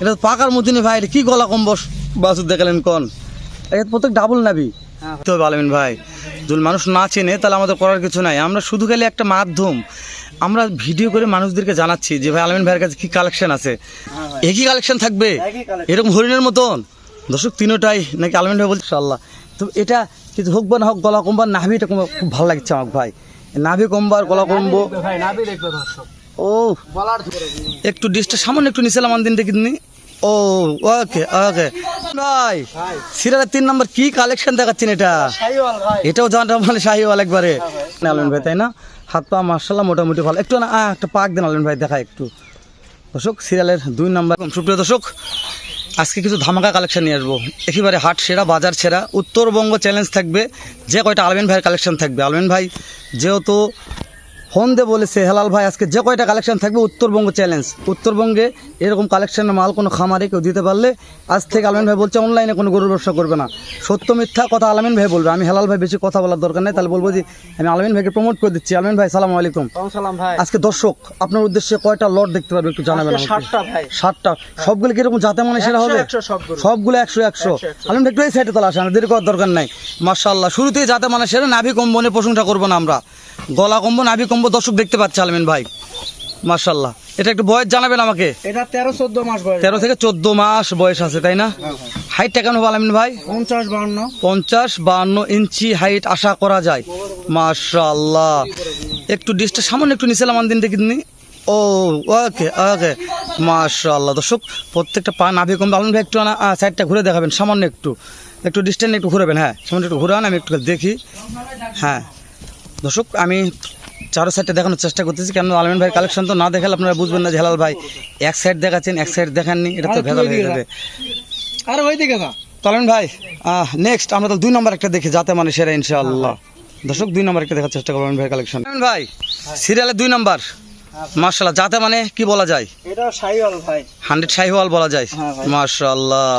এটা তো পাকার মতনই ভাই, এটা কি গলা কম্বস বাসুর দেখালেন কোন, এটা প্রত্যেক ডাবল নাবি তো আলামিন ভাই। যদি মানুষ না চেনে তাহলে আমাদের করার কিছু নাই, আমরা শুধু খালি একটা মাধ্যম, আমরা ভিডিও করে মানুষদেরকে জানাচ্ছি যে ভাই আলামিন ভাইয়ের কাছে কি কালেকশন আছে, একই কালেকশন থাকবে এরকম হরিণের মতন। দর্শক তিনোটাই নাকি আলামিন ভাই বলছে আল্লাহ। তো এটা কিন্তু হোক বা না হোক, গলা কম্বার নাভিটা খুব ভালো লাগছে আমার ভাই, নাভি কম্বার গলা কম্বো ও একটু ডিসটা সামান্য একটু নিছিলাম দিন দেখি ও ওকে ওকে ভাই। সিরিয়ালের 3 নম্বর কি কালেকশন দেখাচ্ছেন, এটাও জানটা মানে শাহিওয়াল একবারে আলামিন ভাই, তাই না? হাত পা মাশাআল্লাহ মোটামুটি ভালো, একটু না একটা পাক দেন আলামিন ভাই, দেখা একটু। দর্শক সিরিয়ালের 2 নম্বর। সুপ্রিয় দর্শক, আজকে কিছু ধামাকা কালেকশন নিয়ে আসবো, একেবারে হাট সেরা বাজার সেরা উত্তরবঙ্গ চ্যালেঞ্জ থাকবে, যে কয়টা আলামিন ভাইয়ের কালেকশন থাকবে। আলামিন ভাই যেহেতু ফোন দিয়ে বলেছে হেলাল ভাই আজকে যে কয়টা কালেকশন থাকবে উত্তরবঙ্গ চ্যালেঞ্জ, উত্তরবঙ্গে এরকম কালেকশনের মাল কোনো খামারে কেউ দিতে পারলে আজ থেকে আলামিন ভাই বলছে অনলাইনে কোনো গরুর ব্যবসা করবে না, সত্য মিথ্যা কথা আলামিন ভাই বলবে। আমি হেলাল ভাই বেশি কথা বলার দরকার নেই, তাহলে বলবো যে আমি আলামিন ভাইকে প্রমোট করে দিচ্ছি। আলামিন ভাই সালাম আলাইকুম। ভাই আজকে দর্শক আপনার উদ্দেশ্যে কয়টা লট দেখতে পারবে একটু জানাবেন? 7টা ভাই। 7টা সবগুলো কিরকম যাতে মানে সেটা হবে? সবগুলো 100 আলামিন ভাই একটু এই সাইডে তোলা আসে, দেরি করার দরকার নাই। মাশাআল্লাহ শুরুতেই যাতে মানে সেটা নাভি কম্বনে প্রশংসা করবো না আমরা, গলা কম্বো নাভি কম্বো দর্শক দেখতে পাচ্ছে আলামিন ভাই মাশাআল্লাহ। এটা একটু বয়স জানাবেন আমাকে? এটা 13-14 মাস বয়স। 13 থেকে 14 মাস বয়স আছে, তাই না? হাইটটা কেমন হবে আলামিন ভাই? 50-52 ইঞ্চি হাইট আশা করা যায় মাশাআল্লাহ। একটু ডিসটা সামান্য একটু নিছিলাম দিন দেখি ও ওকে ওকে মাশাআল্লাহ। দর্শক প্রত্যেকটা পা নাভি কম্বো আলামিন ভাই একটু সাইডটা ঘুরে দেখাবেন, সামান্য একটু একটু ডিস্টেন্স একটু ঘুরাবেন, হ্যাঁ সামান্য একটু ঘুরান, আমি একটু দেখি। হ্যাঁ দর্শক আমি চারো সাইডটা দেখানোর চেষ্টা করতেছি, কেন আলামিন ভাই কালেকশন তো না দেখালে আপনারা বুঝবেন না যে হেলাল ভাই এক সাইড দেখাচ্ছেন এক সাইড দেখাননি, এটা তো ভেজাল হয়ে যাবে। আরে ওই দিকে না তো আলামিন ভাই নেক্সট আমরা তো 2 নম্বর একটা দেখি যাতে মানে সেরা ইনশাআল্লাহ। দর্শক 2 নম্বর একটা দেখার চেষ্টা করবেন আলামিন ভাই কালেকশন। আলামিন ভাই সিরিয়ালে 2 নম্বর মাশাআল্লাহ, যাতে মানে কি বলা যায়? এটা শাহিওয়াল ভাই, 100 শাহিওয়াল বলা যায় মাশাআল্লাহ।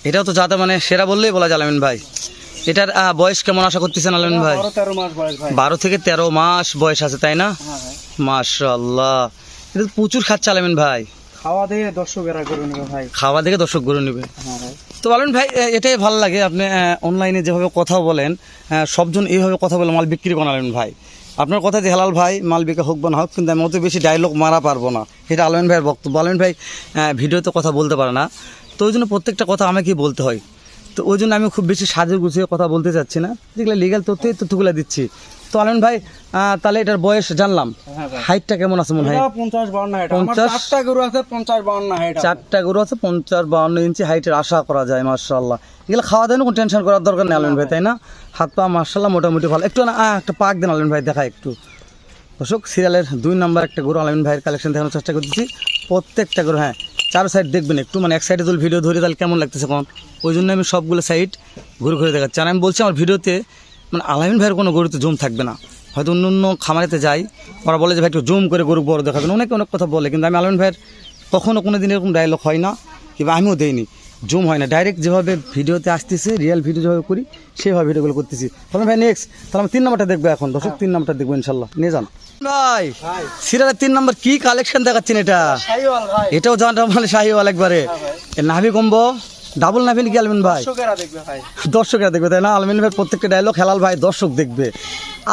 এটাও তো যাতে মানে সেরা বললেই বলা যায় আলামিন ভাই। এটার বয়স কেমন আশা করতেছেন আলামিন ভাই? 12-13 মাস বয়স ভাই। 12 থেকে 13 মাস বয়স আছে, তাই না? মাশাআল্লাহ এটা তো প্রচুর খাচ্ছে আলামিন ভাই, খাওয়া দিয়ে দর্শকেরা গরু নেবে ভাই, খাওয়া দেখে দর্শক গরু নেবে। তো আলামিন ভাই এটাই ভালো লাগে, আপনি অনলাইনে যেভাবে কথা বলেন সবজন এইভাবে কথা বলে মাল বিক্রি করেন আলামিন ভাই। আপনার কথা যে হেলাল ভাই মাল বিক্রি হোক বা না হোক, কিন্তু আমি অত বেশি ডায়লগ মারা পারবো না, এটা আলামিন ভাইয়ের বক্তব্য। আলামিন ভাই ভিডিওতে কথা বলতে পারে না, তো ওই জন্য প্রত্যেকটা কথা আমাকেই বলতে হয়, তো ওই জন্য আমি খুব বেশি সাজে গুছিয়ে কথা বলতে চাচ্ছি না, যেগুলো লিগ্যাল তথ্যগুলো দিচ্ছি। তো আলামিন ভাই তাহলে এটার বয়স জানলাম, হাইটটা কেমন আছে মনে হয়? 50-52 হাইট। আমার 4টা গরু আছে 50-52 হাইট। 4টা গরু আছে 50-52 ইঞ্চি হাইটের আশা করা যায় মাশাআল্লাহ। এগুলো খাওয়া দাওয়া কোনো টেনশন করার দরকার নেই আলামিন ভাই, তাই না? হাত পা মাশাআল্লাহ মোটামুটি ভালো, একটু না একটা পাক দেন আলামিন ভাই, দেখা একটু। দর্শক সিরিয়ালের 2 নম্বর একটা গরু আলামিন ভাইয়ের কালেকশন দেখানোর চেষ্টা করতেছি, প্রত্যেকটা গরু হ্যাঁ 4 সাইড দেখবেন একটু, মানে এক সাইডে যদি ভিডিও ধরি তাহলে কেমন লাগতেছে কোন, ওই জন্য আমি সবগুলো সাইড ঘুরে ঘুরে দেখাচ্ছি। আর আমি বলছি আমার ভিডিওতে মানে আলামিন ভাইয়ের কোনো গরুতে জুম থাকবে না, হয়তো অন্য অন্য খামারেতে যাই ওরা বলে যে ভাই একটু জুম করে গরু বড় দেখাবেন, অনেকে অনেক কথা বলে, কিন্তু আমি আলামিন ভাইয়ের কখনো কোনো দিন এরকম ডায়লগ হয় না, কিংবা আমিও দেইনি, জুম হয় না, ডাইরেক্ট যেভাবে ভিডিওতে আসতেছে রিয়েল ভিডিও যেভাবে করি সেভাবে ভিডিওগুলো করতেছি। তাহলে ভাই নেক্সট তাহলে আমি 3 নম্বরটা দেখবো এখন, দর্শক 3 নম্বরটা দেখবো ইনশাল্লাহ, নিয়ে যান ভাই। সিরিয়ালের 3 নম্বর কি কালেকশন দেখাচ্ছেন? শাহিওয়াল ভাই, এটাও জানটা মানে শাহিওয়াল একবারে, নাভি কম্বো ডাবল নাভি কি আলামিন ভাই? দর্শকেরা দেখবে ভাই, দর্শকেরা দেখবে, তাই না? আলামিন ভাই প্রত্যেকটা ডায়লগ হেলাল ভাই দর্শক দেখবে,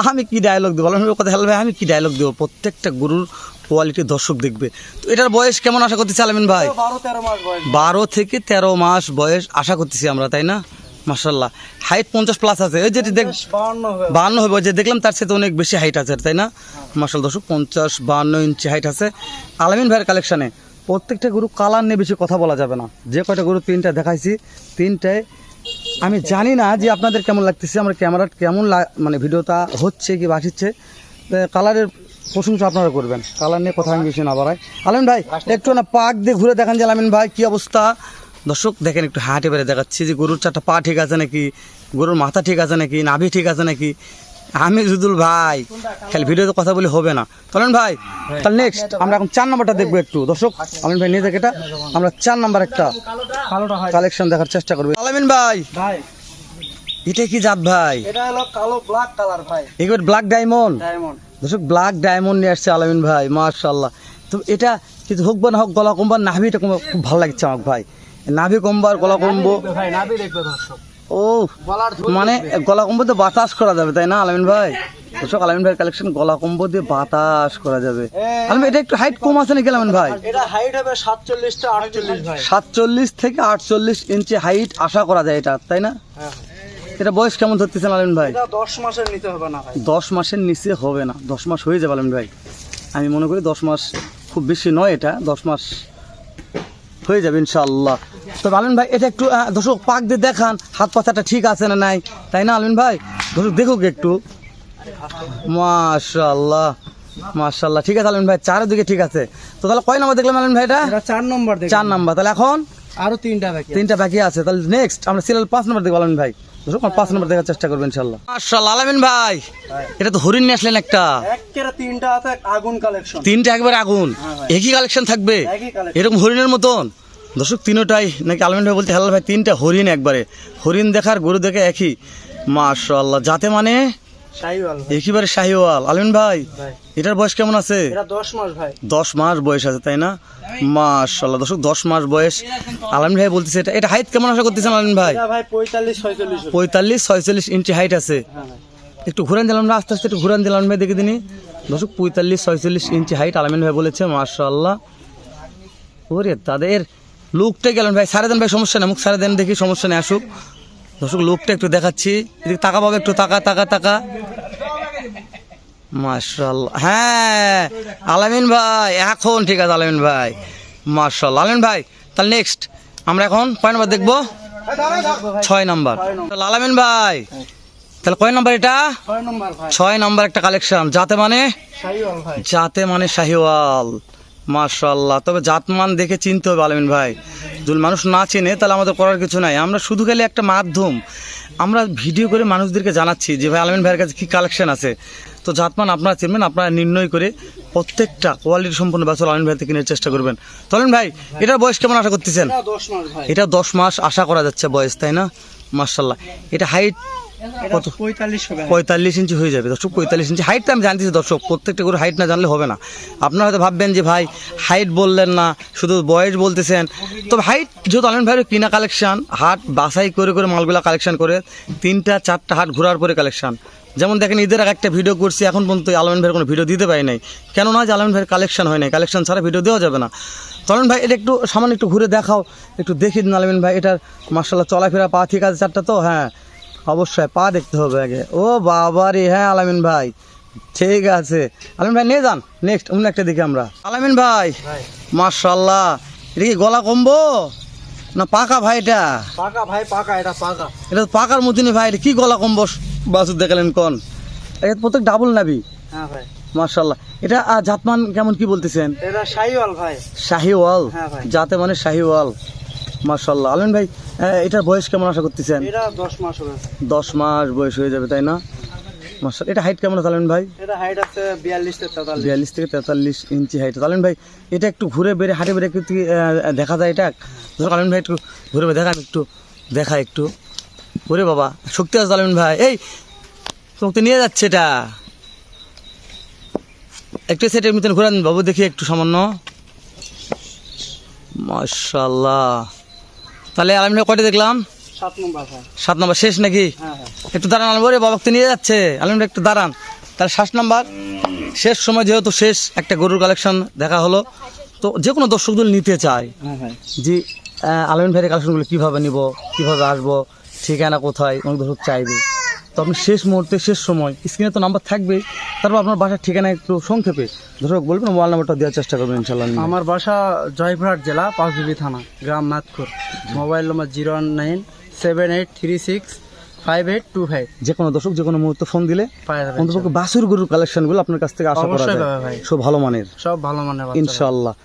আমি কি ডায়লগ দেবো আলামিন ভাই কথা, হেলাল ভাই আমি কি ডায়লগ দেবো, প্রত্যেকটা গরুর কোয়ালিটি দর্শক দেখবে। তো এটার বয়স কেমন আশা করতেছি আলামিন ভাই? 12-13 মাস বয়স। 12 থেকে 13 মাস বয়স আশা করতেছি আমরা, তাই না? মাশাআল্লাহ হাইট 50+ আছে, ওই যেটি দেখ 52 হবে, যে দেখলাম তার সাথে অনেক বেশি হাইট আছে, তাই না? মাশাআল্লাহ দর্শক 50-52 ইঞ্চি হাইট আছে আলামিন ভাইয়ের কালেকশানে। প্রত্যেকটা গরু কালার নিয়ে বেশি কথা বলা যাবে না, যে কয়টা গরু 3টা দেখাইছি 3টায় আমি জানি না যে আপনাদের কেমন লাগতেছে, আমার ক্যামেরা কেমন মানে ভিডিওটা হচ্ছে কি বাসিচ্ছে, কালারের প্রশংসা আপনারা করবেন, কালার নিয়ে কথা আমি বেশি না বাড়াই। আলামিন ভাই একটু না পাক দিয়ে ঘুরে দেখান যে আলামিন ভাই কি অবস্থা। দর্শক দেখেন একটু হাঁটে বেড়ে দেখাচ্ছি যে গরুর 4টা পা ঠিক আছে নাকি, গরুর মাথা ঠিক আছে নাকি, নাভি ঠিক আছে নাকি। আমি জুদুল ভাই খালি ভিডিওতে কথা বলে হবে না। আলামিন ভাই তাহলে নেক্সট আমরা এখন 4 নম্বরটা দেখবো একটু, দর্শক আলামিন ভাই নিয়ে দেখে এটা আমরা 4 নম্বর একটা কালেকশন দেখার চেষ্টা করবো। আলামিন ভাই এটা কি জাত ভাই? এটা হলো কালো ব্ল্যাক কালার ভাই, এগুলো ব্ল্যাক ডায়মন্ড। ডায়মন্ড দর্শক ব্ল্যাক ডায়মন্ড নিয়ে আসছে আলামিন ভাই মাশাআল্লাহ। তো এটা কিছু হোক বা না হোক গলা কম্বার নাভিটা খুব ভালো লাগছে আমার ভাই, নাভি কম্বার গলা কম্বো। ভাই নাভি দেখবে দর্শক, ও গলার মানে গলা কম্বো দিয়ে বাতাস করা যাবে তাই না আলামিন ভাই? দর্শক আলামিন ভাইয়ের কালেকশন গলা কম্বো দিয়ে বাতাস করা যাবে। আলামিন এটা একটু হাইট কম আছে নাকি আলামিন ভাই? এটা হাইট হবে 47 টা 48 ভাই, 47 থেকে 48 ইঞ্চি হাইট আশা করা যায় এটা, তাই না? হ্যাঁ এটা বয়স কেমন ধরতেছেন আলামিন ভাই? এটা 10 মাসের নিতে হবে না ভাই, 10 মাসের নিচে হবে না, 10 মাস হয়ে যাবে আলামিন ভাই। আমি মনে করি 10 মাস খুব বেশি নয়, এটা 10 মাস হয়ে যাবে ইনশাআল্লাহ। তবে আলামিন ভাই এটা একটু দর্শক পাক দিয়ে দেখান হাত পাতাটা ঠিক আছে না নাই, তাই না আলামিন ভাই? দর্শক দেখুক একটু। মাশাআল্লাহ মাশাআল্লাহ, ঠিক আছে আলামিন ভাই, চারিদিকে ঠিক আছে। তো তাহলে কয় নাম্বার দেখলাম আলামিন ভাই? এটা এটা 4 নম্বর দেখুন, 4 নাম্বার। তাহলে এখন আরো 3টা বাকি, 3টা বাকি আছে। তাহলে নেক্সট আমরা সিরিয়াল 5 নাম্বার দেখব আলামিন ভাই। দর্শক 5 নাম্বার দেখার চেষ্টা করবেন ইনশাআল্লাহ। মাশাআল্লাহ আলামিন ভাই, এটা তো হরিণ নিয়ে আসলেন একটা, একেবারে 3টা আছে আগুন কালেকশন, 3টা একবারে আগুন, একই কালেকশন থাকবে একই কালেকশন, এরকম হরিণের মতন। দর্শক তিনটাই নাকি আলামিন ভাই বলতে, হালাল ভাই 3টা হরিণ একবারে, হরিণ দেখার গরু দেখে একই। মাশাআল্লাহ, যাতে মানে শাহিওয়াল ভাই, একেবারে শাহিওয়াল। আলামিন ভাই ভাই এটার বয়স কেমন আছে? এটা 10 মাস ভাই, 10 মাস বয়স আছে তাই না? মাশাআল্লাহ দর্শক 10 মাস বয়স। আলামিন ভাই বলতেছে এটা হাইট কেমন আশা করতেছেন আলামিন ভাই? এটা ভাই 45 46 45-46 ইঞ্চি হাইট আছে। হ্যাঁ ভাই, একটু ঘুরান দিলাম না, আস্তে আস্তে একটু ঘুরান দিলাম ভাই, দেখে দিনই দর্শক 45-46 ইঞ্চি হাইট আলামিন ভাই বলেছে। মাশাআল্লাহ, ওরে তাদের লুকটা গেলেন ভাই, সারে দেন ভাই, সমস্যা নেই, মুখ সারে দেন, দেখি সমস্যা নেই, আসুক। দর্শক লুকটা একটু দেখাচ্ছি, এদিকে তাকা পাবে একটু, তাকা তাকা তাকা। মাশাআল্লাহ, হ্যাঁ আলামিন ভাই এখন ঠিক আছে আলামিন ভাই, মাশাআল্লাহ। আলামিন ভাই তাহলে নেক্সট আমরা এখন কয় নাম্বার দেখবো? 6 নাম্বার। তাহলে আলামিন ভাই তাহলে কয় নাম্বার এটা? 6 নম্বর ভাই, 6 নাম্বার একটা কালেকশন, যাতে মানে শাহিওয়াল ভাই, যাতে মানে শাহিওয়াল। মাশাআল্লাহ, তবে জাতমান দেখে চিনতে হবে আলামিন ভাই, যদি মানুষ না চেনে তাহলে আমাদের করার কিছু নাই। আমরা শুধু খালি একটা মাধ্যম, আমরা ভিডিও করে মানুষদেরকে জানাচ্ছি যে ভাই আলামিন ভাইয়ের কাছে কী কালেকশন আছে। তো জাতমান আপনারা চিনবেন, আপনারা নির্ণয় করে প্রত্যেকটা কোয়ালিটি সম্পূর্ণ বাছুর আলামিন ভাই থেকে কেনার চেষ্টা করবেন। তো আলামিন ভাই এটার বয়স কেমন আশা করতেছেন? এটা 10 মাস ভাই, এটা 10 মাস আশা করা যাচ্ছে বয়স, তাই না? মাশাআল্লাহ, এটা হাইট কত? 45 হবে, 45 ইঞ্চি হয়ে যাবে দর্শক, 45 ইঞ্চি হাইটটা আমি জানতেছি দর্শক, প্রত্যেকটা গরু হাইট না জানলে হবে না। আপনারা হয়তো ভাববেন যে ভাই হাইট বললেন না, শুধু বয়স বলতেছেন। তবে হাইট যেহেতু আলামিন ভাইয়ের কিনা কালেকশন, হাট বাছাই করে করে মালগুলা কালেকশন করে 3টা-4টা হাট ঘোরার পরে কালেকশন। যেমন দেখেন ঈদের আগে একটা ভিডিও করছি, এখন পর্যন্ত আলামিন ভাইয়ের কোনো ভিডিও দিতে পারি নাই, কেন না যে আলামিন ভাইয়ের কালেকশন হয় নাই, কালেকশন ছাড়া ভিডিও দেওয়া যাবে না। তো আলামিন ভাই এটা একটু সামান্য একটু ঘুরে দেখাও, একটু দেখি দিন আলামিন ভাই। এটার মাশাআল্লাহ চলাফেরা পা ঠিক আছে 4টা তো? হ্যাঁ অবশ্যই পা দেখতে হবে আগে। ও বাবা রে, হ্যাঁ আলামিন ভাই ঠিক আছে। আলামিন ভাই নিয়ে যান নেক্সট অন্য একটা দিকে আমরা। আলামিন ভাই মাশাআল্লাহ, এটা কি গলা কম্বো না পাকা ভাই? এটা পাকা ভাই, পাকা, এটা পাকা, এটা তো পাকার মতনই ভাই, এটা কি গলা কম্বো বাছুর দেখালেন কোন? এটা প্রত্যেক ডাবল নাবি। হ্যাঁ ভাই, মাশাআল্লাহ, এটা জাতমান কেমন কি বলতেছেন? এটা শাহিওয়াল ভাই, শাহিওয়াল, হ্যাঁ ভাই, যাতে মানে শাহিওয়াল। মাশাআল্লাহ আলামিন ভাই এটার বয়স কেমন আশা করতেছেন? এটা 10 মাস হবে, 10 মাস বয়স হয়ে যাবে তাই না? মাশাআল্লাহ, এটা হাইট কেমন আছে আলামিন ভাই? এটা হাইট আছে 42 থেকে 43, 42 থেকে 43 ইঞ্চি হাইট। আলামিন ভাই এটা একটু ঘুরে বেড়ে হাঁটে বেড়ে একটু দেখা যায় এটা? ধরো আলামিন ভাই একটু ঘুরে বেড়ে দেখা, একটু দেখা একটু। ওরে বাবা শক্তি আছে আলামিন ভাই, এই তোমাকে নিয়ে যাচ্ছে এটা, একটু সেটের মতন ঘুরান বাবু দেখি একটু সামান্য। মাশাআল্লাহ, তাহলে আলামিন ভাই কয়টা দেখলাম? 7 নম্বর ভাই, 7 নাম্বার শেষ নাকি? হ্যাঁ হ্যাঁ, একটু দাঁড়ান আলামিন, ওরে বাবা তো নিয়ে যাচ্ছে আলামিন ভাই, একটু দাঁড়ান। তাহলে 7 নাম্বার শেষ সময়, যেহেতু শেষ একটা গরুর কালেকশন দেখা হলো, তো যে কোনো দর্শক যদি নিতে চায় হ্যাঁ ভাই, যে আলামিন ভাইয়ের কালেকশনগুলো কীভাবে নিব, কীভাবে আসবো, ঠিকানা কোথায়, অনেক দর্শক চাইবে। তো আপনি শেষ মুহূর্তে শেষ সময় স্ক্রিনে তো নাম্বার থাকবেই, তারপর আপনার বাসার ঠিকানা একটু সংক্ষেপে দর্শক বলবেন, মোবাইল নাম্বারটা দেওয়ার চেষ্টা করবেন ইনশাআল্লাহ। আমার বাসা জয়পুরহাট জেলা পাঁচবিবি থানা, গ্রাম নাথপুর, মোবাইল নম্বর 01978365825। যে কোনো দর্শক যে কোনো মুহূর্তে ফোন দিলে পাওয়া যাবে অন্তপক্ষে বাছুর গরুর কালেকশনগুলো আপনার কাছ থেকে আশা করা অবশ্যই যায়, পাবে ভাই, সব ভালো মানের সব ভালো মানের বাচ্চা। ইনশাআল্লাহ।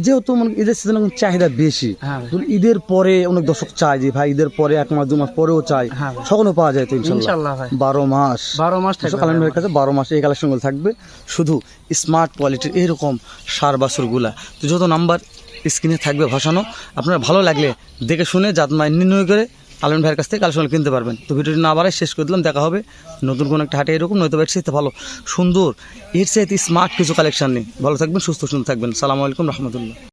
যেহেতু মানে ঈদের সিজনে চাহিদা বেশি, হ্যাঁ ভাই, ধরুন ঈদের পরে অনেক দর্শক চায় যে ভাই ঈদের পরে 1 মাস 2 মাস পরেও চায়, হ্যাঁ ভাই, সকলও পাওয়া যায় তো ইনশাআল্লাহ। ইনশাআল্লাহ ভাই, 12 মাস 12 মাস থাকবে আলামিন ভাইয়ের কাছে 12 মাস এই কালেকশনগুলো থাকবে, শুধু স্মার্ট কোয়ালিটির এরকম সার বাছুরগুলা। তো যত নাম্বার স্ক্রিনে থাকবে ভাসানো, আপনার ভালো লাগলে দেখে শুনে জাতমান নির্ণয় করে আলমিন ভাইয়ের কাছ থেকে কালেকশন কিনতে পারবেন। তো ভিডিওটি না বাড়াই শেষ করে দিলাম, দেখা হবে নতুন কোনো একটা হাটে এরকম, নয়তো এর চাইতে ভালো সুন্দর এর চাইতে স্মার্ট কিছু কালেকশন নেই। ভালো থাকবেন, সুস্থ থাকবেন। সালামু আলাইকুম রহমতুল্লাহ।